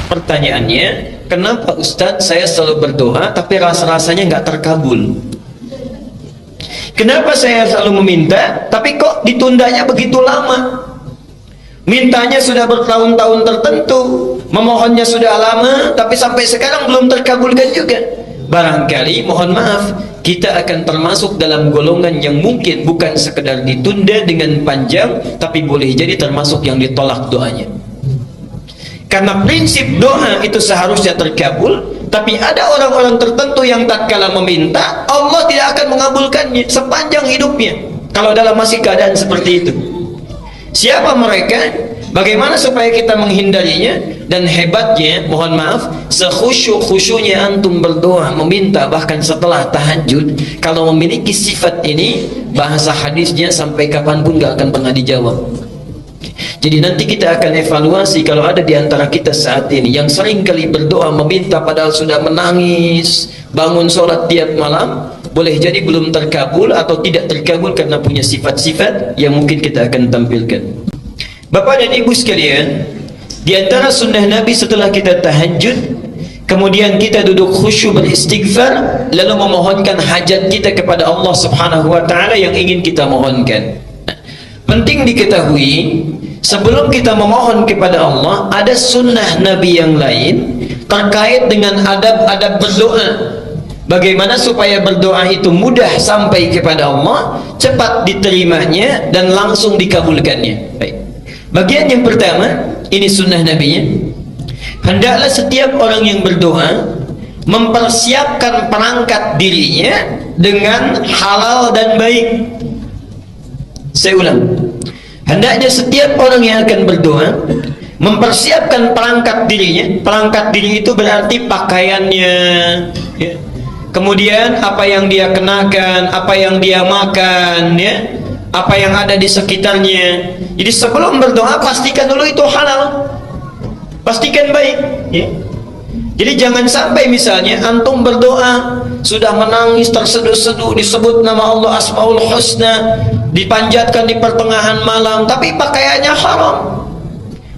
Pertanyaannya, kenapa Ustadz saya selalu berdoa tapi rasa-rasanya nggak terkabul? Kenapa saya selalu meminta tapi kok ditundanya begitu lama? Mintanya sudah bertahun-tahun tertentu, memohonnya sudah lama, tapi sampai sekarang belum terkabulkan juga. Barangkali, mohon maaf, kita akan termasuk dalam golongan yang mungkin bukan sekedar ditunda dengan panjang, tapi boleh jadi termasuk yang ditolak doanya. Karena prinsip doa itu seharusnya terkabul, tapi ada orang-orang tertentu yang tatkala meminta, Allah tidak akan mengabulkannya sepanjang hidupnya kalau dalam masih keadaan seperti itu. Siapa mereka? Bagaimana supaya kita menghindarinya? Dan hebatnya, mohon maaf, sekhusyuk-khusyuknya antum berdoa, meminta bahkan setelah tahajud, kalau memiliki sifat ini, bahasa hadisnya sampai kapanpun gak akan pernah dijawab. Jadi nanti kita akan evaluasi kalau ada di antara kita saat ini yang sering kali berdoa meminta padahal sudah menangis, bangun sholat tiap malam, boleh jadi belum terkabul atau tidak terkabul karena punya sifat-sifat yang mungkin kita akan tampilkan. Bapak dan Ibu sekalian, di antara sunnah Nabi setelah kita tahajud, kemudian kita duduk khusyuk beristighfar, lalu memohonkan hajat kita kepada Allah Subhanahu wa Ta'ala yang ingin kita mohonkan. Penting diketahui, sebelum kita memohon kepada Allah, ada sunnah Nabi yang lain terkait dengan adab-adab berdoa. Bagaimana supaya berdoa itu mudah sampai kepada Allah, cepat diterimanya, dan langsung dikabulkannya. Baik. Bagian yang pertama, ini sunnah Nabi-nya. Hendaklah setiap orang yang berdoa mempersiapkan perangkat dirinya dengan halal dan baik. Saya ulang, hendaknya setiap orang yang akan berdoa mempersiapkan perangkat dirinya. Perangkat diri itu berarti pakaiannya, ya. Kemudian apa yang dia kenakan, apa yang dia makan, ya, apa yang ada di sekitarnya. Jadi sebelum berdoa pastikan dulu itu halal, pastikan baik, ya. Jadi jangan sampai misalnya antum berdoa sudah menangis terseduh-seduh, disebut nama Allah Asmaul Husna, dipanjatkan di pertengahan malam, tapi pakaiannya haram,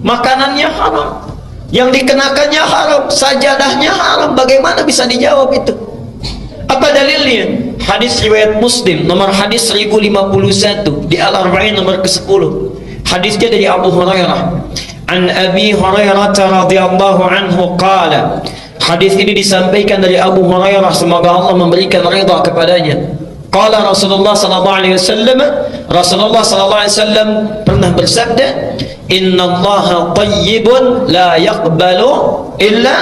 makanannya haram, yang dikenakannya haram, sajadahnya haram. Bagaimana bisa dijawab itu? Apa dalilnya? Hadis riwayat Muslim nomor hadis 1051 di Al-Arba'in nomor ke-10. Hadisnya dari Abu Hurairah. An Abi Hurairah radhiyallahu anhu qala. Hadis ini disampaikan dari Abu Hurairah, semoga Allah memberikan ridha kepadanya. Qala Rasulullah sallallahu alaihi wasallam, Rasulullah sallallahu alaihi wasallam pernah bersabda, "Innallaha thayyibun la yaqbalu illa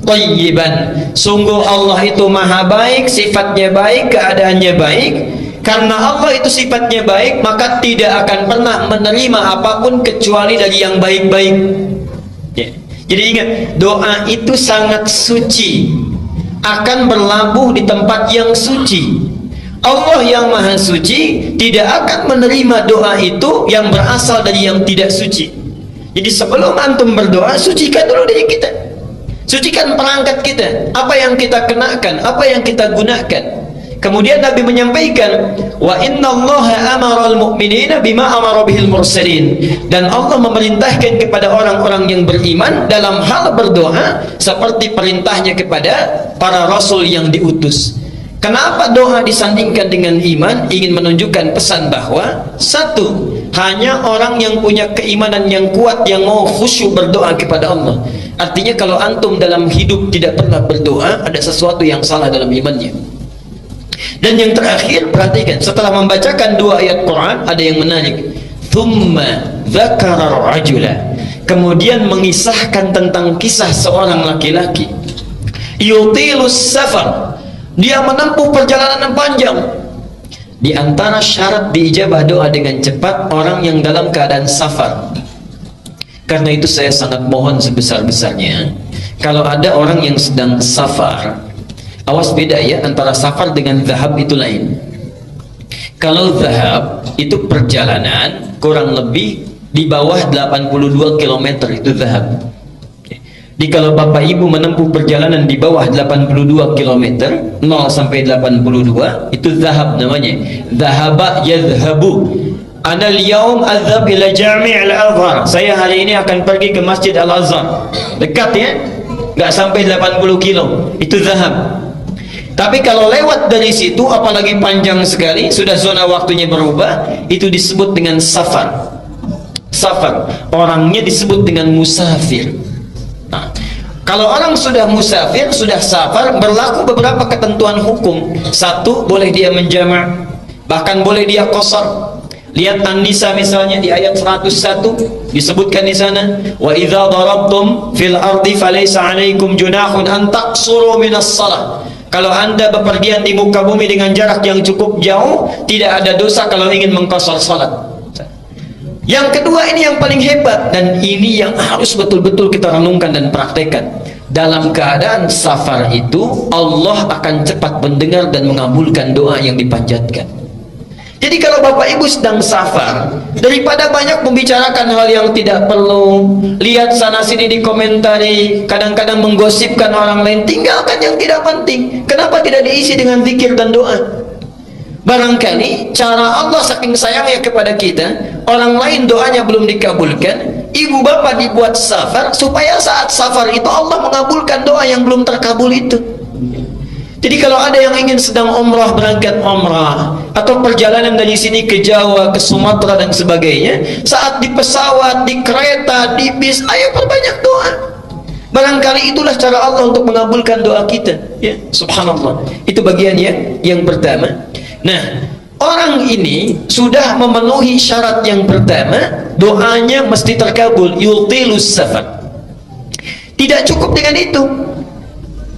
thayyiban." Sungguh Allah itu maha baik, sifatnya baik, keadaannya baik. Karena Allah itu sifatnya baik, maka tidak akan pernah menerima apapun kecuali dari yang baik-baik, ya. Jadi ingat, doa itu sangat suci, akan berlabuh di tempat yang suci. Allah yang maha suci tidak akan menerima doa itu yang berasal dari yang tidak suci. Jadi sebelum antum berdoa, sucikan dulu diri kita, sucikan perangkat kita, apa yang kita kenakan, apa yang kita gunakan. Kemudian Nabi menyampaikan, wa innallaha amaral mu'minina bima amara bihil mursalin, dan Allah memerintahkan kepada orang-orang yang beriman dalam hal berdoa seperti perintahnya kepada para rasul yang diutus. Kenapa doa disandingkan dengan iman? Ingin menunjukkan pesan bahwa satu, hanya orang yang punya keimanan yang kuat yang mau khusyuk berdoa kepada Allah. Artinya kalau antum dalam hidup tidak pernah berdoa, ada sesuatu yang salah dalam imannya. Dan yang terakhir, perhatikan, setelah membacakan dua ayat Quran, ada yang menarik. Thumma dzakara rajula, kemudian mengisahkan tentang kisah seorang laki-laki. Yutilus safar, dia menempuh perjalanan yang panjang. Di antara syarat diijabah doa dengan cepat, orang yang dalam keadaan safar. Karena itu saya sangat mohon sebesar-besarnya, kalau ada orang yang sedang safar, awas beda ya, antara safar dengan zahab itu lain. Kalau zahab itu perjalanan kurang lebih di bawah 82 km itu zahab. Jadi kalau Bapak Ibu menempuh perjalanan di bawah 82 km, 0 sampai 82, itu zahab namanya. Zahaba yadhabu. Ana al-yaum adhab ila Jami' al-Azhar. Saya hari ini akan pergi ke Masjid Al-Azhar. Dekat ya, nggak sampai 80 kilo. Itu zahab. Tapi kalau lewat dari situ, apalagi panjang sekali, sudah zona waktunya berubah, itu disebut dengan safar. Safar, orangnya disebut dengan musafir. Nah, kalau orang sudah musafir, sudah safar, berlaku beberapa ketentuan hukum. Satu, boleh dia menjamak, bahkan boleh dia qasar. Lihat An-Nisa misalnya di ayat 101 disebutkan di sana, wa idza darabtum fil ardi falaysa 'alaikum junahun an taqsuru minas shalah. Kalau Anda bepergian di muka bumi dengan jarak yang cukup jauh, tidak ada dosa kalau ingin mengqasar salat. Yang kedua, ini yang paling hebat, dan ini yang harus betul-betul kita renungkan dan praktekkan. Dalam keadaan safar itu, Allah akan cepat mendengar dan mengabulkan doa yang dipanjatkan. Jadi kalau Bapak Ibu sedang safar, daripada banyak membicarakan hal yang tidak perlu, lihat sana sini dikomentari, kadang-kadang menggosipkan orang lain, tinggalkan yang tidak penting. Kenapa tidak diisi dengan zikir dan doa? Barangkali cara Allah saking sayangnya kepada kita, orang lain doanya belum dikabulkan, ibu bapak dibuat safar supaya saat safar itu Allah mengabulkan doa yang belum terkabul itu. Jadi kalau ada yang ingin sedang umrah, berangkat umrah, atau perjalanan dari sini ke Jawa, ke Sumatera dan sebagainya, saat di pesawat, di kereta, di bis, ayo perbanyak doa. Barangkali itulah cara Allah untuk mengabulkan doa kita. Ya, subhanallah. Itu bagiannya yang pertama. Nah, orang ini sudah memenuhi syarat yang pertama, doanya mesti terkabul, yultilus safar. Tidak cukup dengan itu,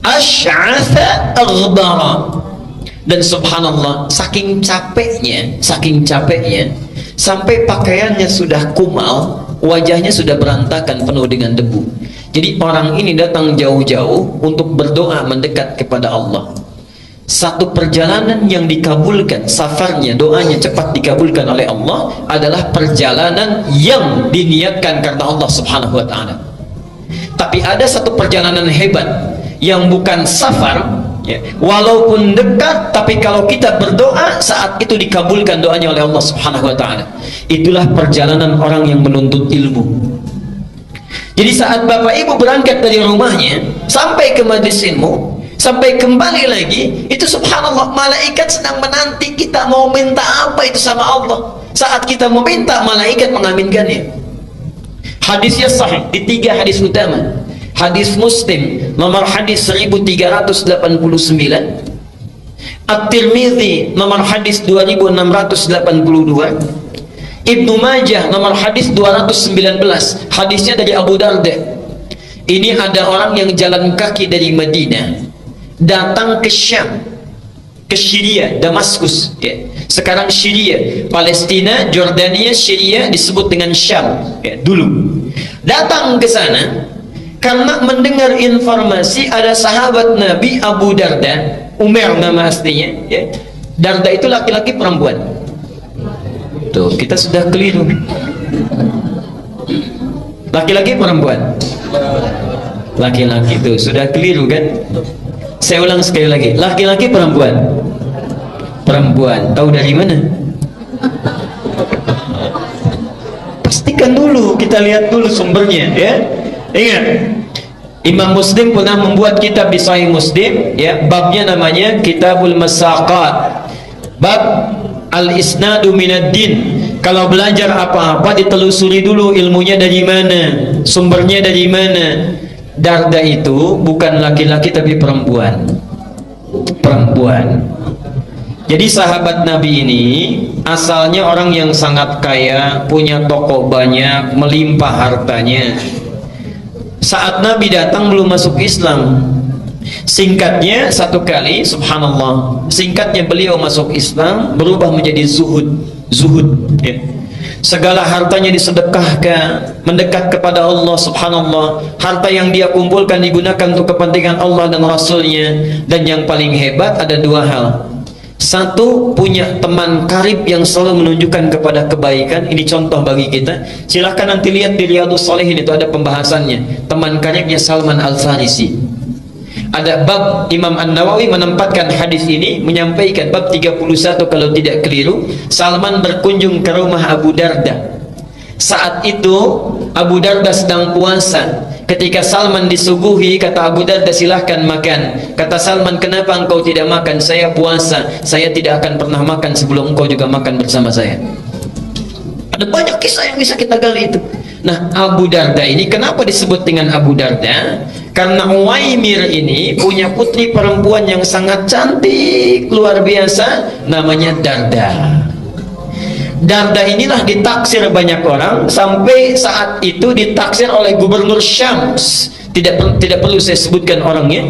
asy'atha aghbara. Dan subhanallah, saking capeknya sampai pakaiannya sudah kumal, wajahnya sudah berantakan penuh dengan debu. Jadi orang ini datang jauh-jauh untuk berdoa mendekat kepada Allah. Satu perjalanan yang dikabulkan, safarnya, doanya cepat dikabulkan oleh Allah, adalah perjalanan yang diniatkan karena Allah subhanahu wa ta'ala. Tapi ada satu perjalanan hebat yang bukan safar, ya, walaupun dekat, tapi kalau kita berdoa saat itu dikabulkan doanya oleh Allah subhanahu wa ta'ala. Itulah perjalanan orang yang menuntut ilmu. Jadi saat Bapak Ibu berangkat dari rumahnya sampai ke majelis ilmu, sampai kembali lagi, itu subhanallah, malaikat sedang menanti kita mau minta apa itu sama Allah. Saat kita mau minta, malaikat mengaminkannya. Hadisnya sahih di 3 hadis utama. Hadis Muslim nomor hadis 1389, At-Tirmidzi nomor hadis 2682, Ibnu Majah nomor hadis 219. Hadisnya dari Abu Darda. Ini ada orang yang jalan kaki dari Madinah datang ke Syam, ke Syria, Damaskus, ya. Sekarang Syria, Palestina, Jordania, Syria disebut dengan Syam, ya, dulu. Datang ke sana karena mendengar informasi ada sahabat Nabi Abu Darda, Umar nama aslinya, ya. Darda itu laki-laki perempuan. Tuh, kita sudah keliru. Laki-laki perempuan? Laki-laki, tuh sudah keliru kan? Saya ulang sekali lagi, laki-laki perempuan? Perempuan. Tahu dari mana? Pastikan dulu, kita lihat dulu sumbernya, ya. Ingat, Imam Muslim pernah membuat kitab di Sahih Muslim, ya, babnya namanya Kitabul Masaqat, bab al-isnadu minad din. Kalau belajar apa-apa ditelusuri dulu ilmunya dari mana, sumbernya dari mana. Darda itu bukan laki-laki tapi perempuan. Jadi sahabat Nabi ini asalnya orang yang sangat kaya, punya toko banyak, melimpah hartanya. Saat Nabi datang belum masuk Islam. Singkatnya satu kali, subhanallah, singkatnya beliau masuk Islam, berubah menjadi zuhud, ya. Segala hartanya disedekahkan, mendekat kepada Allah, subhanallah. Harta yang dia kumpulkan digunakan untuk kepentingan Allah dan Rasulnya. Dan yang paling hebat ada 2 hal. Satu, punya teman karib yang selalu menunjukkan kepada kebaikan. Ini contoh bagi kita. Silahkan nanti lihat di Riyadhus Shalihin, itu ada pembahasannya. Teman karibnya Salman Al-Farisi. ada bab Imam An-Nawawi menempatkan hadis ini, menyampaikan bab 31 kalau tidak keliru. Salman berkunjung ke rumah Abu Darda. Saat itu Abu Darda sedang puasa. Ketika Salman disuguhi, kata Abu Darda, silahkan makan. Kata Salman, kenapa engkau tidak makan? Saya puasa, saya tidak akan pernah makan sebelum engkau juga makan bersama saya. Ada banyak kisah yang bisa kita gali itu. Nah, Abu Darda ini kenapa disebut dengan Abu Darda? Karena Uwaimir ini punya putri perempuan yang sangat cantik, luar biasa, namanya Darda. Darda inilah ditaksir banyak orang, sampai saat itu ditaksir oleh Gubernur Syams. Tidak perlu saya sebutkan orangnya.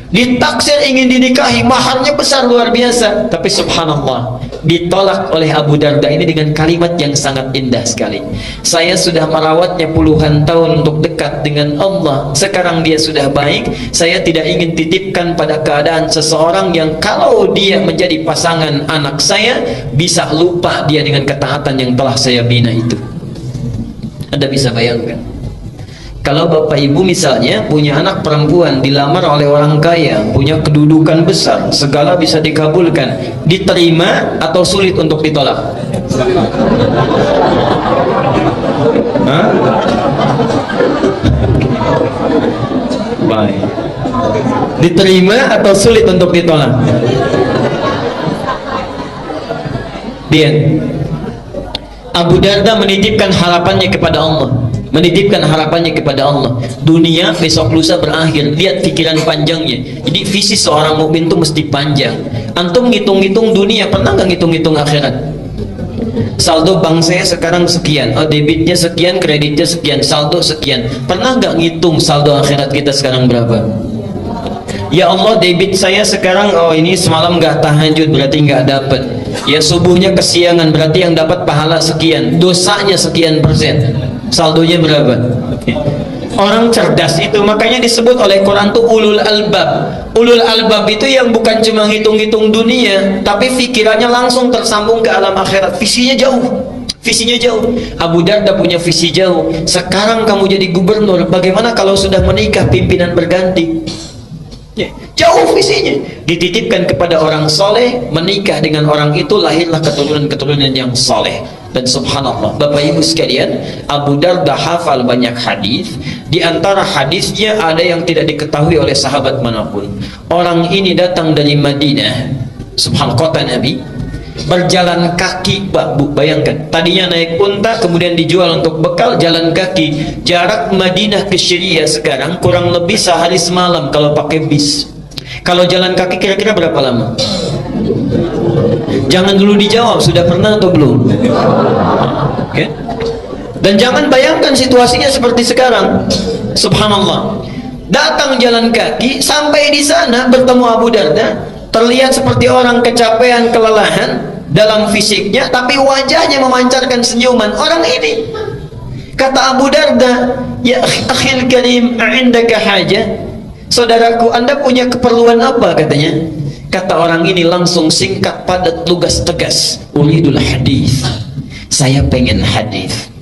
Ditaksir ingin dinikahi, maharnya besar luar biasa, tapi subhanallah ditolak oleh Abu Darda ini dengan kalimat yang sangat indah sekali. Saya sudah merawatnya puluhan tahun untuk dekat dengan Allah. Sekarang dia sudah baik. Saya tidak ingin titipkan pada keadaan seseorang yang kalau dia menjadi pasangan anak saya, bisa lupa dia dengan ketaatan yang telah saya bina itu. Anda bisa bayangkan, kalau bapak ibu misalnya punya anak perempuan, dilamar oleh orang kaya, punya kedudukan besar, segala bisa dikabulkan, diterima atau sulit untuk ditolak? Hah? Baik. Diterima atau sulit untuk ditolak? Dia Abu Darda menitipkan harapannya kepada Allah, menitipkan harapannya kepada Allah. Dunia besok lusa berakhir. Lihat pikiran panjangnya. Jadi visi seorang mukmin itu mesti panjang. Antum ngitung-ngitung dunia, pernah nggak ngitung-ngitung akhirat? Saldo bank saya sekarang sekian, oh debitnya sekian, kreditnya sekian, saldo sekian. Pernah nggak ngitung saldo akhirat kita sekarang berapa? Ya Allah, debit saya sekarang, oh ini semalam nggak tahajud, berarti nggak dapat. Ya subuhnya kesiangan, berarti yang dapat pahala sekian, dosanya sekian persen. Saldonya berapa? Orang cerdas itu, makanya disebut oleh Quran tuh ulul albab. Ulul albab itu yang bukan cuma hitung-hitung dunia, tapi pikirannya langsung tersambung ke alam akhirat. Visinya jauh. Visinya jauh. Abu Darda punya visi jauh. Sekarang kamu jadi gubernur, bagaimana kalau sudah menikah pimpinan berganti? Jauh visinya. Dititipkan kepada orang soleh, menikah dengan orang itu, lahirlah keturunan-keturunan yang soleh. Dan subhanallah, Bapak Ibu sekalian, Abu Darda hafal banyak hadis. Di antara hadisnya ada yang tidak diketahui oleh sahabat manapun. Orang ini datang dari Madinah, subhanallah, kota Nabi, berjalan kaki. Bu, bayangkan, tadinya naik unta, kemudian dijual untuk bekal, jalan kaki. Jarak Madinah ke Syria sekarang kurang lebih sehari semalam kalau pakai bis. Kalau jalan kaki kira-kira berapa lama? Jangan dulu dijawab, sudah pernah atau belum? Okay. Dan jangan bayangkan situasinya seperti sekarang. Subhanallah, datang jalan kaki, sampai di sana bertemu Abu Darda, terlihat seperti orang kecapean, kelelahan dalam fisiknya, tapi wajahnya memancarkan senyuman. Orang ini, kata Abu Darda, ya akhil karim, a'indaka haja? Saudaraku, Anda punya keperluan apa? Katanya. Kata orang ini langsung singkat, padat, lugas, tegas. Uridul hadis. Saya pengen hadis.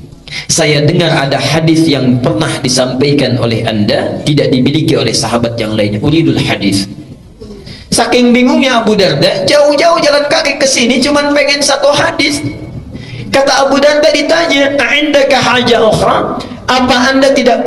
Saya dengar ada hadis yang pernah disampaikan oleh Anda, tidak dimiliki oleh sahabat yang lainnya. Uridul hadis. Saking bingungnya Abu Darda, jauh-jauh jalan kaki ke sini cuman pengen satu hadis. Kata Abu Darda ditanya, "A'indaka haja ukhra?" Apa Anda tidak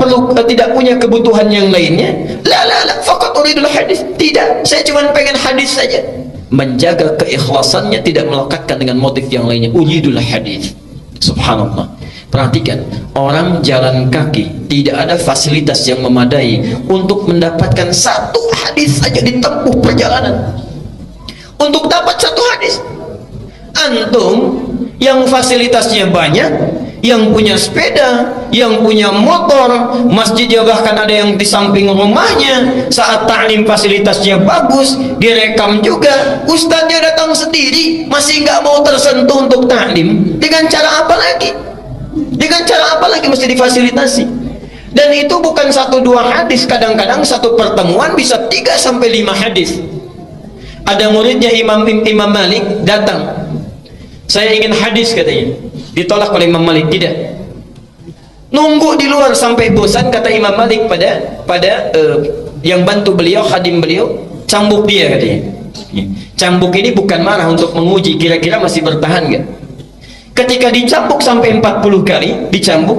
punya kebutuhan yang lainnya? La, faqat uridul hadis. Tidak, saya cuma pengen hadis saja. Menjaga keikhlasannya, tidak melekatkan dengan motif yang lainnya. Uridul hadis. Subhanallah. Perhatikan, orang jalan kaki tidak ada fasilitas yang memadai untuk mendapatkan satu hadis saja ditempuh perjalanan. Untuk dapat satu hadis, antum yang fasilitasnya banyak, yang punya sepeda, yang punya motor, masjidnya bahkan ada yang di samping rumahnya, saat ta'lim fasilitasnya bagus, direkam juga, ustadznya datang sendiri, masih nggak mau tersentuh untuk ta'lim. Dengan cara apa lagi? Dengan cara apa lagi mesti difasilitasi? Dan itu bukan 1-2 hadis, kadang-kadang satu pertemuan bisa 3-5 hadis. Ada muridnya Imam Malik datang, saya ingin hadis katanya. Ditolak oleh Imam Malik, tidak. Nunggu di luar sampai bosan, kata Imam Malik pada yang bantu beliau, khadim beliau, cambuk dia katanya. Cambuk ini bukan marah, untuk menguji kira-kira masih bertahan nggak. Ketika dicambuk sampai 40 kali dicambuk,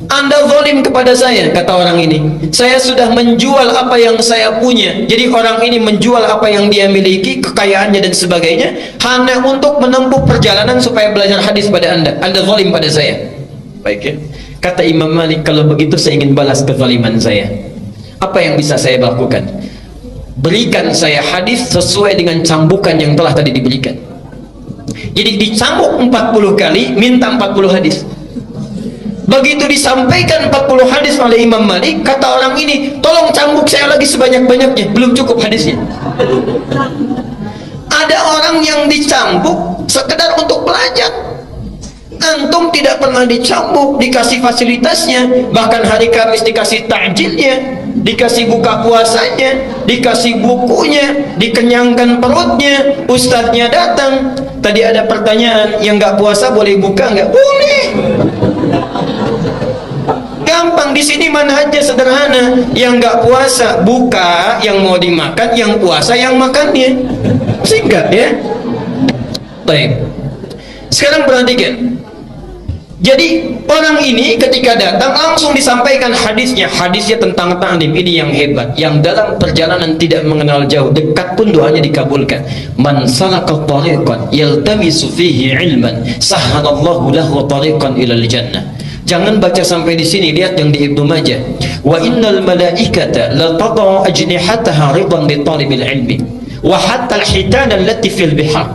Anda zalim kepada saya, kata orang ini. Saya sudah menjual apa yang saya punya. Jadi orang ini menjual apa yang dia miliki, kekayaannya dan sebagainya, hanya untuk menempuh perjalanan supaya belajar hadis pada Anda. Anda zalim pada saya. Baik ya. Kata Imam Malik, kalau begitu saya ingin balas kezaliman saya. Apa yang bisa saya lakukan? Berikan saya hadis sesuai dengan cambukan yang telah tadi diberikan. Jadi dicambuk 40 kali, minta 40 hadis. Begitu disampaikan 40 hadis oleh Imam Malik, kata orang ini, tolong cambuk saya lagi sebanyak-banyaknya, belum cukup hadisnya. Ada orang yang dicambuk sekedar untuk belajar. Antum tidak pernah dicambuk, dikasih fasilitasnya, bahkan hari Kamis dikasih takjilnya, dikasih buka puasanya, dikasih bukunya, dikenyangkan perutnya, ustadznya datang. Tadi ada pertanyaan, yang nggak puasa boleh buka nggak? Boleh. Gampang, di sini manhajnya sederhana. Yang nggak puasa buka, yang mau dimakan, yang puasa yang makannya. Singkat ya. Baik. Sekarang perhatikan. Jadi orang ini ketika datang langsung disampaikan hadisnya. Hadisnya tentang ta'lim, ini yang hebat, yang dalam perjalanan tidak mengenal jauh, dekat pun doanya dikabulkan. Man salaka tariqan yaltamisu fihi ilman sahhalallahu lahu tariqan ilal jannah. Jangan baca sampai di sini, lihat yang di Ibnu Majah. Wa innal malaikata la tad'u ajnihataha ridan li talibil ilmi wa hatta al-hitan allati fil bihar.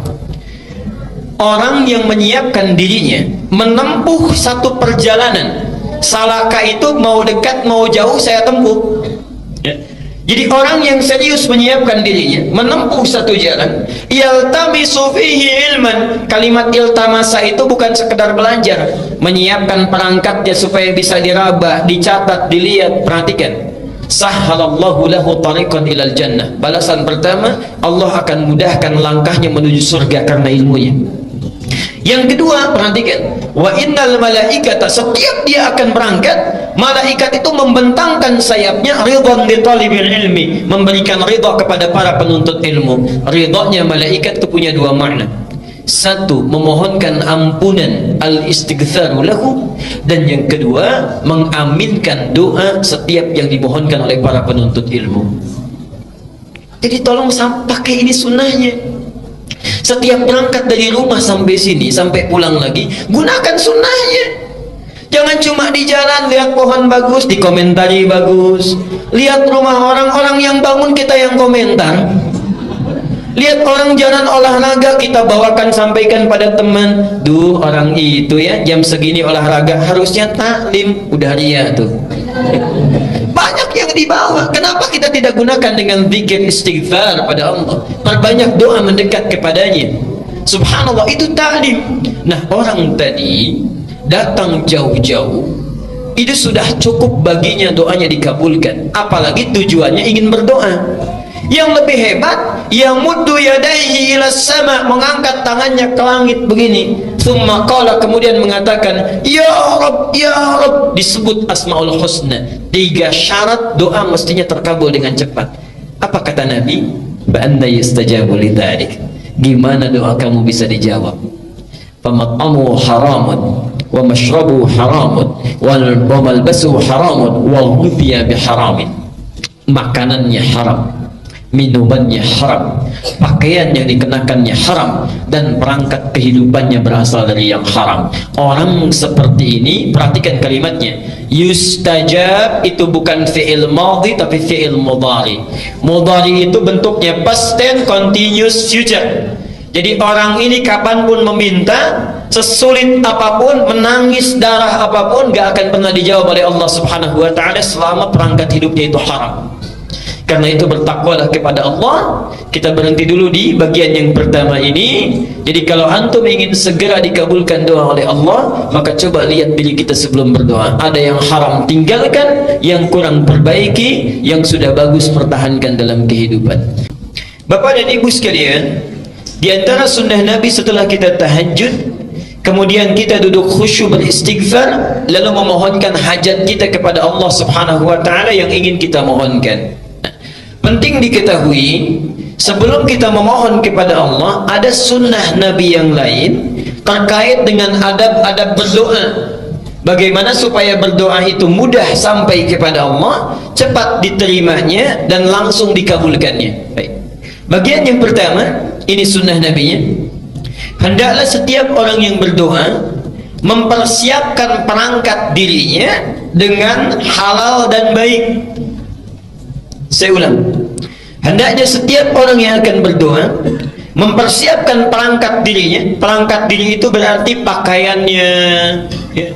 Orang yang menyiapkan dirinya menempuh satu perjalanan, salaka itu mau dekat mau jauh saya tempuh ya. Jadi orang yang serius menyiapkan dirinya menempuh satu jalan, yaltamisu fihi ilman. Kalimat iltamasa itu bukan sekedar belajar, menyiapkan perangkatnya supaya bisa diraba, dicatat, dilihat. Perhatikan, sahhalallahu lahu tariqan ilal jannah. Balasan pertama, Allah akan mudahkan langkahnya menuju surga karena ilmunya. Yang kedua, perhatikan, wa innal malaikata, setiap dia akan berangkat, malaikat itu membentangkan sayapnya ridwan li talibil ilmi, memberikan ridha kepada para penuntut ilmu. Ridhanya malaikat itu punya dua makna. Satu, memohonkan ampunan, al-istighfaru lahu, dan yang kedua, mengaminkan doa setiap yang dimohonkan oleh para penuntut ilmu. Jadi tolong pakai ini sunnahnya. Setiap berangkat dari rumah sampai sini, sampai pulang lagi, gunakan sunnahnya. Jangan cuma di jalan lihat pohon bagus, dikomentari bagus. Lihat rumah orang-orang yang bangun, kita yang komentar. Lihat orang jalan olahraga, kita bawakan, sampaikan pada teman. Duh, orang itu ya jam segini olahraga, harusnya taklim. Udah ria tuh. Banyak yang dibawa. Kenapa kita tidak gunakan dengan zikir istighfar pada Allah? Perbanyak doa mendekat kepadanya. Subhanallah, itu taklim. Nah, orang tadi datang jauh-jauh, itu sudah cukup baginya doanya dikabulkan. Apalagi tujuannya ingin berdoa. Yang lebih hebat, yang muddu yadaihi ila sama, mengangkat tangannya ke langit begini. Tsumma qala, kemudian mengatakan ya Rabb, ya Rabb, disebut asmaul husna. 3 syarat doa mestinya terkabul dengan cepat. Apa kata Nabi? Ba'anna yastajabu lidzalik. Gimana doa kamu bisa dijawab? Famat'amu haramun wa mashrabu haramun wa malbasu haramun wa ghudhiya biharamin. Makanannya haram, minumannya haram, pakaian yang dikenakannya haram, dan perangkat kehidupannya berasal dari yang haram. Orang seperti ini, perhatikan kalimatnya, yustajab itu bukan fi'il madhi tapi fi'il mudhari. Mudhari itu bentuknya past tense continuous future. Jadi orang ini kapanpun meminta, sesulit apapun, menangis darah apapun, gak akan pernah dijawab oleh Allah Subhanahu wa ta'ala selama perangkat hidupnya itu haram. Karena itu bertakwalah kepada Allah. Kita berhenti dulu di bagian yang pertama ini. Jadi kalau antum ingin segera dikabulkan doa oleh Allah, maka coba lihat diri kita sebelum berdoa. Ada yang haram, tinggalkan. Yang kurang, perbaiki. Yang sudah bagus, pertahankan dalam kehidupan. Bapak dan ibu sekalian, di antara sunnah Nabi setelah kita tahajud, kemudian kita duduk khusyuk beristighfar, lalu memohonkan hajat kita kepada Allah Subhanahu wa ta'ala yang ingin kita mohonkan. Penting diketahui, sebelum kita memohon kepada Allah, ada sunnah Nabi yang lain terkait dengan adab-adab berdoa. Bagaimana supaya berdoa itu mudah sampai kepada Allah, cepat diterimanya, dan langsung dikabulkannya. Baik. Bagian yang pertama, ini sunnah Nabi-nya. Hendaklah setiap orang yang berdoa mempersiapkan perangkat dirinya dengan halal dan baik. Saya ulang, hendaknya setiap orang yang akan berdoa mempersiapkan perangkat dirinya. Perangkat diri itu berarti pakaiannya, ya.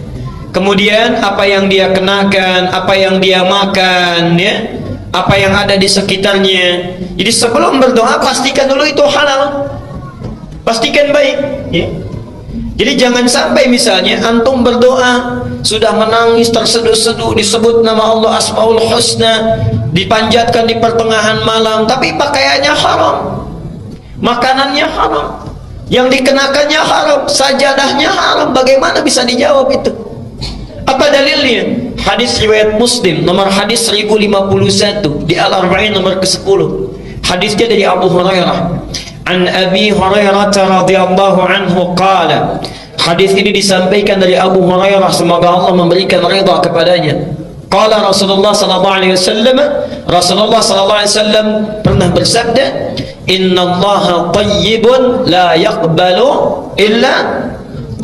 Kemudian apa yang dia kenakan, apa yang dia makan, ya, apa yang ada di sekitarnya. Jadi sebelum berdoa pastikan dulu itu halal, pastikan baik, ya. Jadi jangan sampai misalnya antum berdoa sudah menangis terseduh-seduh, disebut nama Allah Asmaul Husna, dipanjatkan di pertengahan malam, tapi pakaiannya haram, makanannya haram, yang dikenakannya haram, sajadahnya haram. Bagaimana bisa dijawab itu? Apa dalilnya? Hadis riwayat Muslim nomor hadis 1051 di Al-Arba'in nomor ke-10. Hadisnya dari Abu Hurairah. An Abi Hurairah radhiyallahu anhu qala. Hadis ini disampaikan dari Abu Hurairah, semoga Allah memberikan ridha kepadanya. Qala Rasulullah sallallahu alaihi wasallam, Rasulullah sallallahu alaihi wasallam pernah bersabda, "Innallaha thayyibun la yaqbalu illa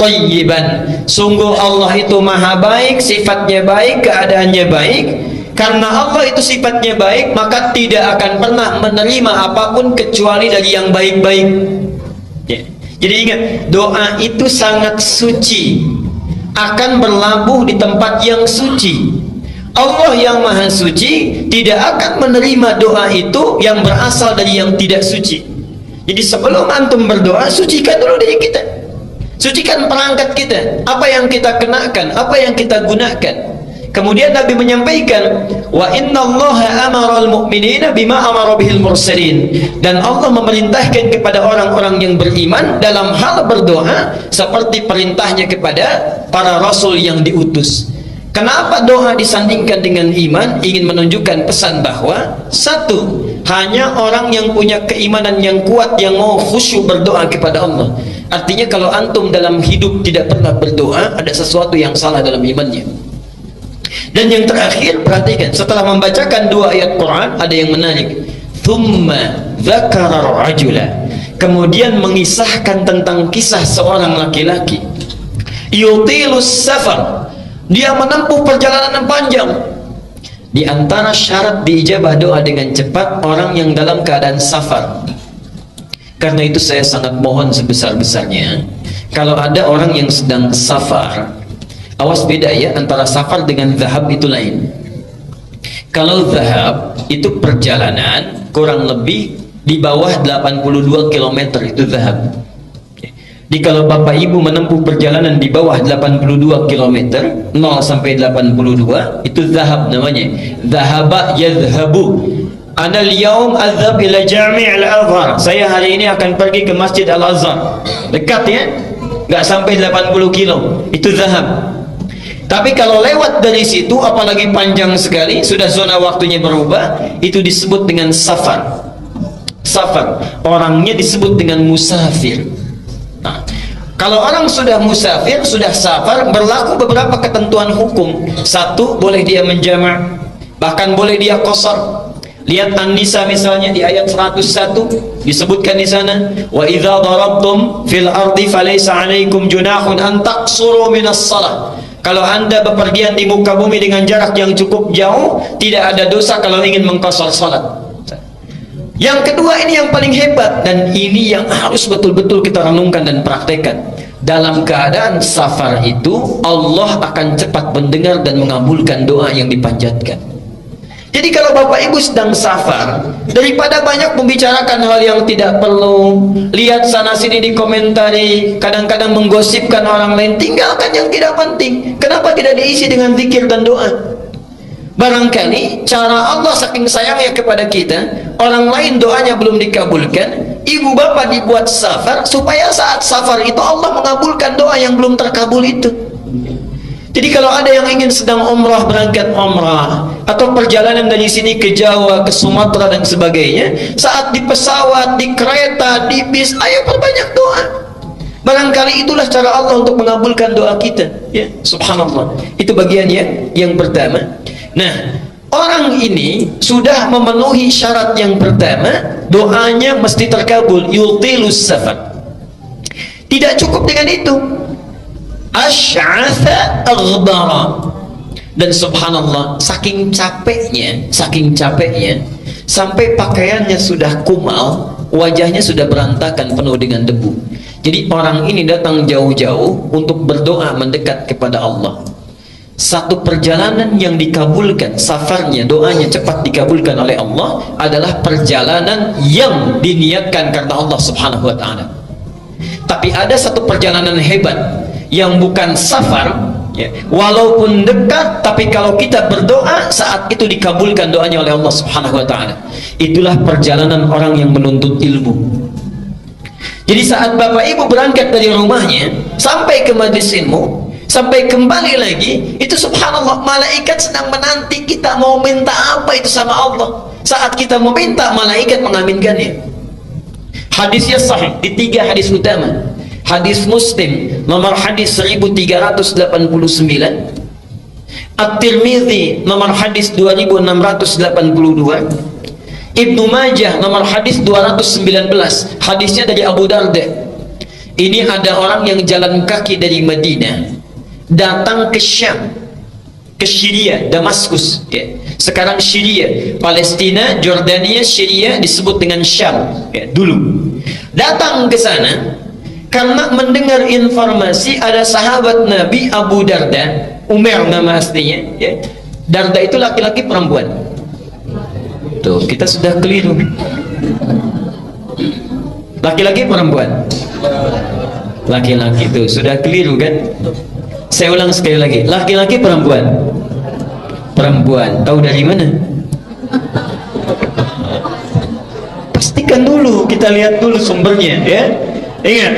thayyiban." Sungguh Allah itu maha baik, sifatnya baik, keadaannya baik. Karena Allah itu sifatnya baik, maka tidak akan pernah menerima apapun kecuali dari yang baik-baik, ya. Jadi ingat, doa itu sangat suci, akan berlabuh di tempat yang suci. Allah yang maha suci tidak akan menerima doa itu yang berasal dari yang tidak suci. Jadi sebelum antum berdoa, sucikan dulu diri kita, sucikan perangkat kita, apa yang kita kenakan, apa yang kita gunakan. Kemudian Nabi menyampaikan, wa innallaha amara al-mu'minina bima amara bihil mursalin, dan Allah memerintahkan kepada orang-orang yang beriman dalam hal berdoa seperti perintahnya kepada para rasul yang diutus. Kenapa doa disandingkan dengan iman? Ingin menunjukkan pesan bahwa satu, hanya orang yang punya keimanan yang kuat yang mau khusyuk berdoa kepada Allah. Artinya kalau antum dalam hidup tidak pernah berdoa, ada sesuatu yang salah dalam imannya. Dan yang terakhir, perhatikan, setelah membacakan dua ayat Quran, ada yang menarik. Thumma dzakara rajula, kemudian mengisahkan tentang kisah seorang laki-laki. Yutilus safar, dia menempuh perjalanan yang panjang. Di antara syarat diijabah doa dengan cepat, orang yang dalam keadaan safar. Karena itu saya sangat mohon sebesar-besarnya, kalau ada orang yang sedang safar, awas, beda ya antara safar dengan zahab, itu lain. Kalau zahab itu perjalanan kurang lebih di bawah 82 km, itu zahab. Jadi kalau Bapak Ibu menempuh perjalanan di bawah 82 km, 0 sampai 82, itu zahab namanya. Zahaba yadhhabu. Ana al-yawm adhhab ila jami' al-Azhar. Saya hari ini akan pergi ke Masjid Al-Azhar. Dekat ya? Enggak sampai 80 kilo. Itu zahab. Tapi kalau lewat dari situ, apalagi panjang sekali, sudah zona waktunya berubah, itu disebut dengan safar. Safar, orangnya disebut dengan musafir. Nah, kalau orang sudah musafir, sudah safar, berlaku beberapa ketentuan hukum. Satu, boleh dia menjamak, bahkan boleh dia qasar. Lihat An-Nisa misalnya di ayat 101 disebutkan di sana, wa idza darabtum fil ardi falaysa 'alaikum junahun an taqsuru minas shalah. Kalau anda bepergian di muka bumi dengan jarak yang cukup jauh, tidak ada dosa kalau ingin mengqasar salat. Yang kedua, ini yang paling hebat, dan ini yang harus betul-betul kita renungkan dan praktekkan. Dalam keadaan safar itu, Allah akan cepat mendengar dan mengabulkan doa yang dipanjatkan. Jadi kalau Bapak Ibu sedang safar, daripada banyak membicarakan hal yang tidak perlu, lihat sana sini dikomentari, kadang-kadang menggosipkan orang lain, tinggalkan yang tidak penting. Kenapa tidak diisi dengan zikir dan doa? Barangkali cara Allah saking sayangnya kepada kita, orang lain doanya belum dikabulkan, ibu bapak dibuat safar supaya saat safar itu Allah mengabulkan doa yang belum terkabul itu. Jadi kalau ada yang ingin sedang umrah, berangkat umrah, atau perjalanan dari sini ke Jawa, ke Sumatera dan sebagainya, saat di pesawat, di kereta, di bis, ayo perbanyak doa. Barangkali itulah cara Allah untuk mengabulkan doa kita. Ya, subhanallah. Itu bagian yang pertama. Nah, orang ini sudah memenuhi syarat yang pertama, doanya mesti terkabul, yutilus safar. Tidak cukup dengan itu, asy'atha aghdara. Dan subhanallah, saking capeknya sampai pakaiannya sudah kumal, wajahnya sudah berantakan penuh dengan debu. Jadi orang ini datang jauh-jauh untuk berdoa mendekat kepada Allah. Satu perjalanan yang dikabulkan, safarnya, doanya cepat dikabulkan oleh Allah adalah perjalanan yang diniatkan karena Allah subhanahu wa ta'ala. Tapi ada satu perjalanan hebat yang bukan safar, ya, walaupun dekat, tapi kalau kita berdoa saat itu dikabulkan doanya oleh Allah subhanahu wa ta'ala. Itulah perjalanan orang yang menuntut ilmu. Jadi saat bapak ibu berangkat dari rumahnya sampai ke majlis ilmu, sampai kembali lagi, itu subhanallah, malaikat sedang menanti kita mau minta apa itu sama Allah. Saat kita meminta, malaikat mengaminkannya. Hadisnya sahih di 3 hadis utama. Hadis Muslim nomor hadis 1389, At-Tirmidzi nomor hadis 2682, Ibnu Majah nomor hadis 219. Hadisnya dari Abu Darda. Ini ada orang yang jalan kaki dari Madinah datang ke Syam, ke Syria, Damaskus, ya. Sekarang Syria, Palestina, Jordania, Syria disebut dengan Syam, ya, dulu. Datang ke sana karena mendengar informasi ada sahabat Nabi Abu Darda, Umar nama aslinya, ya. Darda itu laki-laki perempuan. Tuh, kita sudah keliru. Laki-laki perempuan? Laki-laki, tuh sudah keliru kan? Saya ulang sekali lagi, laki-laki perempuan? Perempuan. Tahu dari mana? Pastikan dulu, kita lihat dulu sumbernya, ya. Ingat,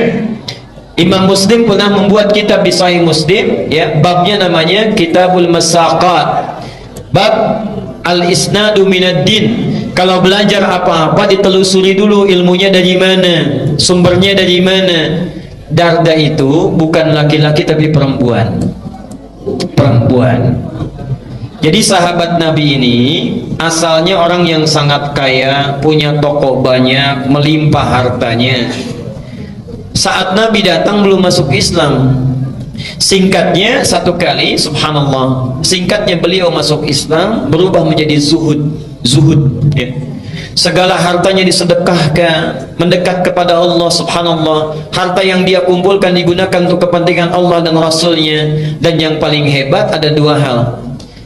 Imam Muslim pernah membuat kitab di Sahih Muslim, ya, babnya namanya Kitabul Masaqat, bab al-isnadu minad din. Kalau belajar apa-apa ditelusuri dulu ilmunya dari mana, sumbernya dari mana. Darda itu bukan laki-laki tapi perempuan. Perempuan. Jadi sahabat Nabi ini asalnya orang yang sangat kaya, punya toko banyak, melimpah hartanya. Saat Nabi datang belum masuk Islam. Singkatnya satu kali, subhanallah, singkatnya beliau masuk Islam berubah menjadi zuhud, ya. Segala hartanya disedekahkan, mendekat kepada Allah, subhanallah. Harta yang dia kumpulkan digunakan untuk kepentingan Allah dan Rasulnya. Dan yang paling hebat ada 2 hal.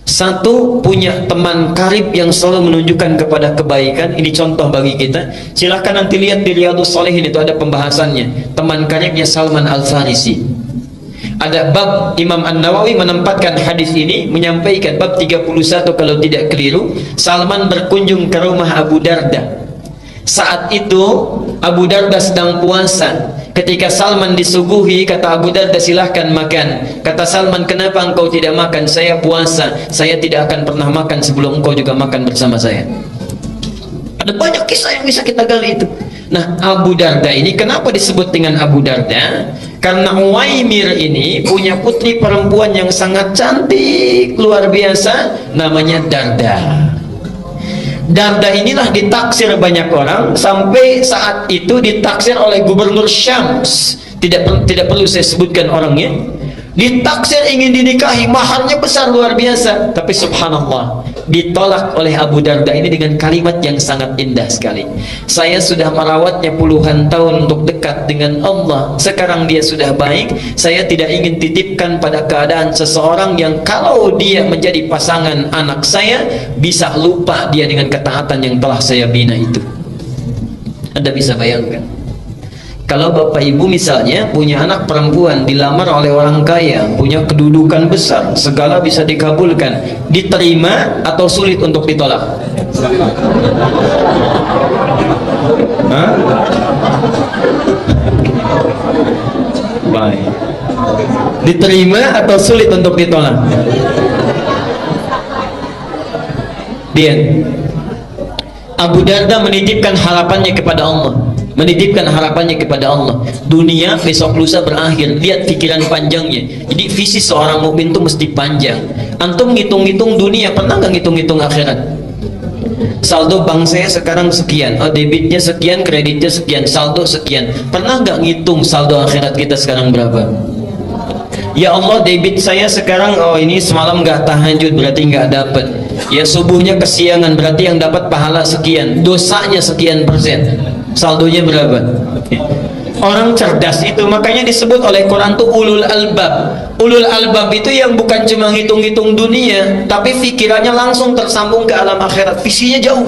Satu, punya teman karib yang selalu menunjukkan kepada kebaikan. Ini contoh bagi kita. Silahkan nanti lihat di Riyadhus Shalihin, itu ada pembahasannya. Teman karibnya Salman Al-Farisi. Ada bab, Imam An-Nawawi menempatkan hadis ini, menyampaikan bab 31 kalau tidak keliru. Salman berkunjung ke rumah Abu Darda. Saat itu Abu Darda sedang puasa. Ketika Salman disuguhi, kata Abu Darda, silahkan makan. Kata Salman, kenapa engkau tidak makan? Saya puasa, saya tidak akan pernah makan sebelum engkau juga makan bersama saya. Ada banyak kisah yang bisa kita gali itu. Nah, Abu Darda ini kenapa disebut dengan Abu Darda? Karena Uwaimir ini punya putri perempuan yang sangat cantik, luar biasa, namanya Darda. Darda inilah ditaksir banyak orang, sampai saat itu ditaksir oleh Gubernur Syams. Tidak perlu saya sebutkan orangnya. Ditaksir ingin dinikahi, maharnya besar luar biasa, tapi subhanallah ditolak oleh Abu Darda ini dengan kalimat yang sangat indah sekali. Saya sudah merawatnya puluhan tahun untuk dekat dengan Allah. Sekarang dia sudah baik. Saya tidak ingin titipkan pada keadaan seseorang yang kalau dia menjadi pasangan anak saya, bisa lupa dia dengan ketaatan yang telah saya bina itu. Anda bisa bayangkan, kalau bapak ibu misalnya punya anak perempuan, dilamar oleh orang kaya, punya kedudukan besar, segala bisa dikabulkan, diterima atau sulit untuk ditolak? Hah? Baik. Diterima atau sulit untuk ditolak? Dia Abu Darda menitipkan harapannya kepada Allah, menitipkan harapannya kepada Allah. Dunia besok lusa berakhir. Lihat pikiran panjangnya. Jadi visi seorang mukmin itu mesti panjang. Antum ngitung-ngitung dunia, pernah nggak ngitung-ngitung akhirat? Saldo bank saya sekarang sekian, oh debitnya sekian, kreditnya sekian, saldo sekian. Pernah nggak ngitung saldo akhirat kita sekarang berapa? Ya Allah, debit saya sekarang, oh ini semalam nggak tahajud berarti nggak dapat. Ya subuhnya kesiangan berarti yang dapat pahala sekian, dosanya sekian persen. Saldonya berapa? Orang cerdas itu makanya disebut oleh Quran tuh ulul albab. Ulul albab itu yang bukan cuma ngitung-ngitung dunia, tapi pikirannya langsung tersambung ke alam akhirat. Visinya jauh.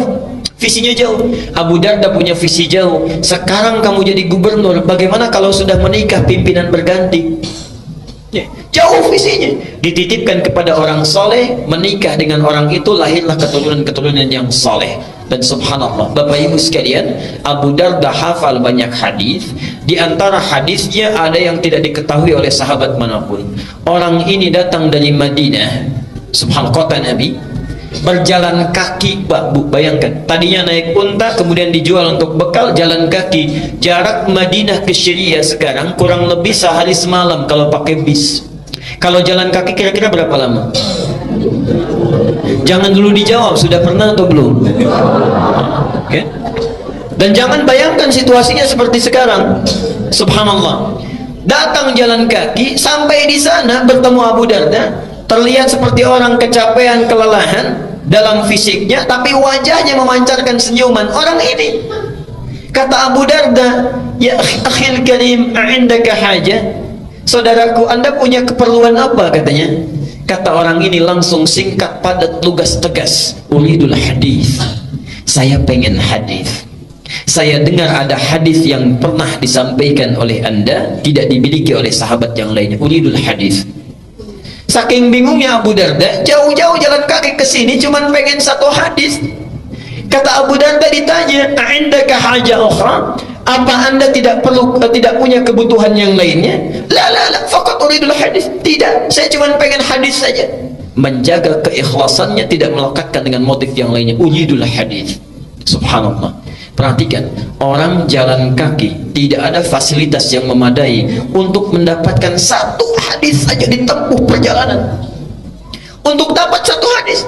Visinya jauh. Abu Darda punya visi jauh. Sekarang kamu jadi gubernur, bagaimana kalau sudah menikah pimpinan berganti? Jauh visinya. Dititipkan kepada orang soleh, menikah dengan orang itu, lahirlah keturunan-keturunan yang soleh. Dan subhanallah, Bapak Ibu sekalian, Abu Darda hafal banyak hadis. Di antara hadisnya ada yang tidak diketahui oleh sahabat manapun. Orang ini datang dari Madinah, subhanallah, kota Nabi, berjalan kaki. Pak Bu, bayangkan, tadinya naik unta, kemudian dijual untuk bekal, jalan kaki. Jarak Madinah ke Syria sekarang kurang lebih sehari semalam kalau pakai bis. Kalau jalan kaki kira-kira berapa lama? Jangan dulu dijawab, sudah pernah atau belum? Okay. Dan jangan bayangkan situasinya seperti sekarang. Subhanallah, datang jalan kaki, sampai di sana bertemu Abu Darda, terlihat seperti orang kecapean, kelelahan dalam fisiknya, tapi wajahnya memancarkan senyuman. Orang ini, kata Abu Darda, ya akhil karim, a'indaka haja? Saudaraku, Anda punya keperluan apa? Katanya. Kata orang ini langsung singkat, padat, lugas, tegas. Uridul hadis. Saya pengen hadis. Saya dengar ada hadis yang pernah disampaikan oleh Anda, tidak dimiliki oleh sahabat yang lainnya. Uridul hadis. Saking bingungnya Abu Darda, jauh-jauh jalan kaki ke sini cuman pengen satu hadis. Kata Abu Darda ditanya, "A'indaka haja ukhra?" Apa Anda tidak punya kebutuhan yang lainnya? La, faqat uridul hadis. Tidak, saya cuma pengen hadis saja. Menjaga keikhlasannya, tidak melekatkan dengan motif yang lainnya. Uridul hadis. Subhanallah. Perhatikan, orang jalan kaki tidak ada fasilitas yang memadai untuk mendapatkan satu hadis saja ditempuh perjalanan. Untuk dapat satu hadis,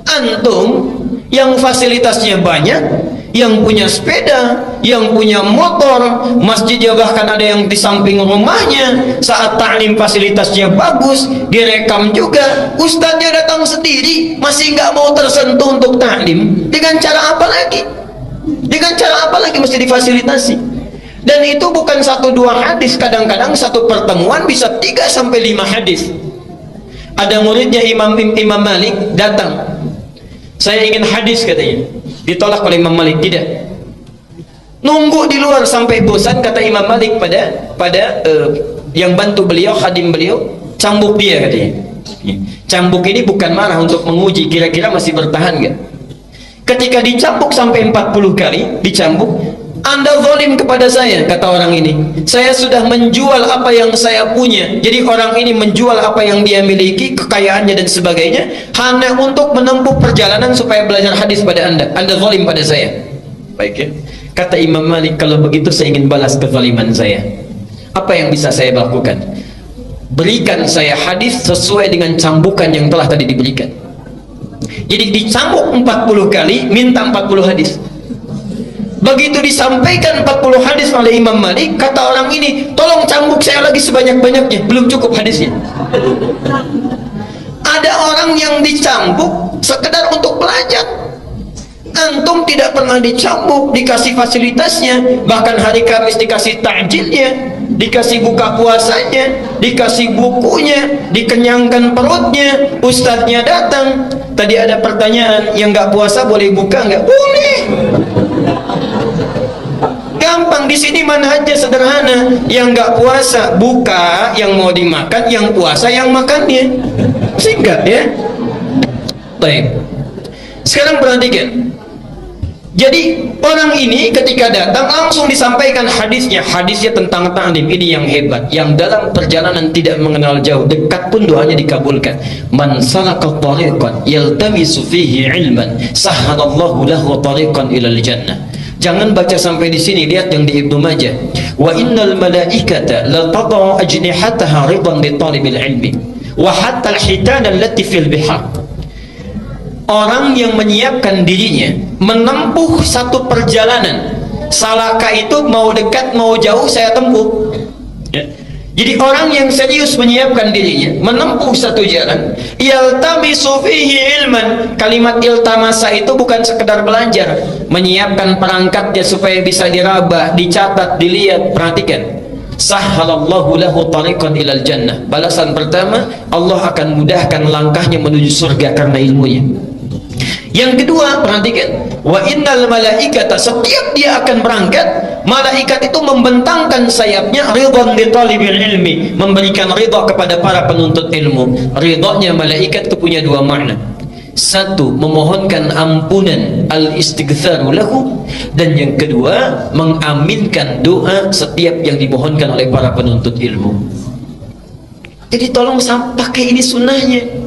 antum yang fasilitasnya banyak, yang punya sepeda, yang punya motor, masjidnya bahkan ada yang di samping rumahnya, saat ta'lim fasilitasnya bagus, direkam juga, ustadznya datang sendiri, masih nggak mau tersentuh untuk ta'lim. Dengan cara apa lagi? Dengan cara apa lagi mesti difasilitasi? Dan itu bukan 1-2 hadis, kadang-kadang satu pertemuan bisa 3-5 hadis. Ada muridnya Imam Malik datang, saya ingin hadis katanya. Ditolak oleh Imam Malik, tidak. Nunggu di luar sampai bosan, kata Imam Malik pada yang bantu beliau, khadim beliau, cambuk dia katanya. Cambuk ini bukan marah, untuk menguji kira-kira masih bertahan nggak. Ketika dicambuk sampai 40 kali, dicambuk, Anda zalim kepada saya, kata orang ini. Saya sudah menjual apa yang saya punya. Jadi orang ini menjual apa yang dia miliki, kekayaannya dan sebagainya, hanya untuk menempuh perjalanan supaya belajar hadis pada Anda. Anda zalim pada saya. Baik ya. Kata Imam Malik, kalau begitu saya ingin balas kezaliman saya. Apa yang bisa saya lakukan? Berikan saya hadis sesuai dengan cambukan yang telah tadi diberikan. Jadi dicambuk 40 kali, minta 40 hadis. Begitu disampaikan 40 hadis oleh Imam Malik, kata orang ini, tolong cambuk saya lagi sebanyak-banyaknya, belum cukup hadisnya. Ada orang yang dicambuk sekedar untuk belajar. Antum tidak pernah dicambuk, dikasih fasilitasnya, bahkan hari Kamis dikasih takjilnya, dikasih buka puasanya, dikasih bukunya, dikenyangkan perutnya, ustadznya datang. Tadi ada pertanyaan, yang nggak puasa boleh buka nggak? Boleh. Gampang, di sini manhajnya sederhana. Yang nggak puasa buka, yang mau dimakan, yang puasa yang makannya. Singkat ya. Baik. Sekarang perhatikan. Jadi orang ini ketika datang langsung disampaikan hadisnya tentang ta'lim. Ini yang hebat, yang dalam perjalanan tidak mengenal jauh, dekat pun doanya dikabulkan. Man salaka tariqan yaltamisu fihi ilman sahhalallahu lahu tariqan ilal jannah. Jangan baca sampai di sini, lihat yang di Ibnu Majah. Wa innal malaikata la tad'u ajnihataha ridan li talibil ilmi wa hatta al-hitana allati fil bihar. Orang yang menyiapkan dirinya menempuh satu perjalanan, salaka itu mau dekat mau jauh saya tempuh ya. Jadi orang yang serius menyiapkan dirinya menempuh satu jalan, yaltamisu fihi ilman. Kalimat iltamasa itu bukan sekedar belajar, menyiapkan perangkatnya supaya bisa diraba, dicatat, dilihat. Perhatikan, sahhalallahu lahu tariqan ilal jannah. Balasan pertama, Allah akan mudahkan langkahnya menuju surga karena ilmunya. Yang kedua, perhatikan, wa innal malaikata, setiap dia akan berangkat, malaikat itu membentangkan sayapnya ridwan li talibil ilmi, memberikan ridha kepada para penuntut ilmu. Ridhanya malaikat itu punya dua makna. Satu, memohonkan ampunan, al-istighfaru lahu, dan yang kedua, mengaminkan doa setiap yang dimohonkan oleh para penuntut ilmu. Jadi tolong pakai ini sunnahnya.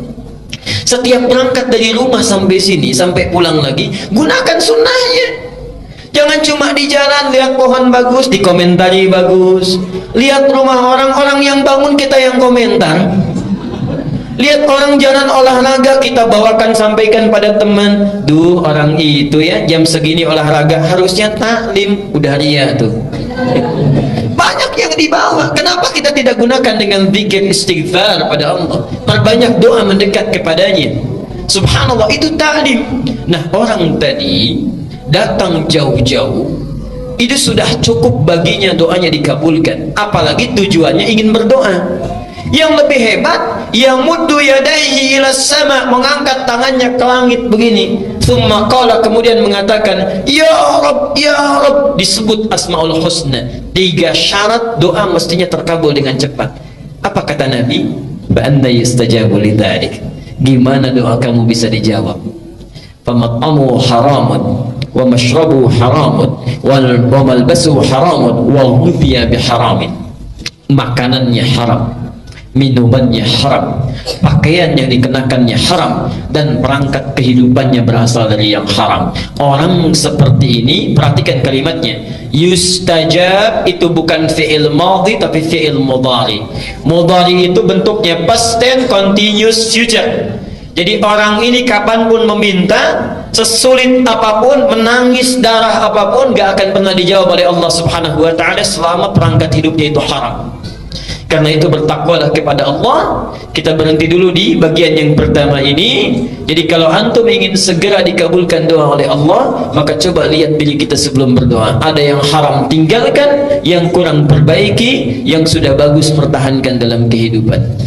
Setiap berangkat dari rumah sampai sini, sampai pulang lagi, gunakan sunnahnya. Jangan cuma di jalan lihat pohon bagus, dikomentari bagus. Lihat rumah orang yang bangun, kita yang komentar. Lihat orang jalan olahraga, kita bawakan, sampaikan pada teman. Duh, orang itu ya jam segini olahraga, harusnya taklim. Udah ria tuh. Banyak yang dibawa. Kenapa kita tidak gunakan dengan zikir istighfar pada Allah? Perbanyak doa mendekat kepadanya. Subhanallah, itu taklim. Nah, orang tadi datang jauh-jauh, itu sudah cukup baginya doanya dikabulkan. Apalagi tujuannya ingin berdoa. Yang lebih hebat, yamuddu yadayhi ila sama, mengangkat tangannya ke langit begini. Tsumma qala, kemudian mengatakan, ya Rabb, ya Rabb, disebut asmaul husna. 3 syarat doa mestinya terkabul dengan cepat. Apa kata Nabi? Fa anna yustajabu lidzalik. Gimana doa kamu bisa dijawab? Famat'amu haramun wa mashrabu haramun wa malbasuhu haramun wa ghudhiya biharamin. Makanannya haram, minumannya haram, pakaian yang dikenakannya haram, dan perangkat kehidupannya berasal dari yang haram. Orang seperti ini, perhatikan kalimatnya, yustajab itu bukan fi'il madhi tapi fi'il mudhari. Mudhari itu bentuknya past tense continuous future. Jadi orang ini kapanpun meminta, sesulit apapun, menangis darah apapun, gak akan pernah dijawab oleh Allah Subhanahu wa ta'ala selama perangkat hidupnya itu haram. Karena itu bertakwalah kepada Allah. Kita berhenti dulu di bagian yang pertama ini. Jadi kalau antum ingin segera dikabulkan doa oleh Allah, maka coba lihat diri kita sebelum berdoa. Ada yang haram tinggalkan, yang kurang perbaiki, yang sudah bagus pertahankan dalam kehidupan.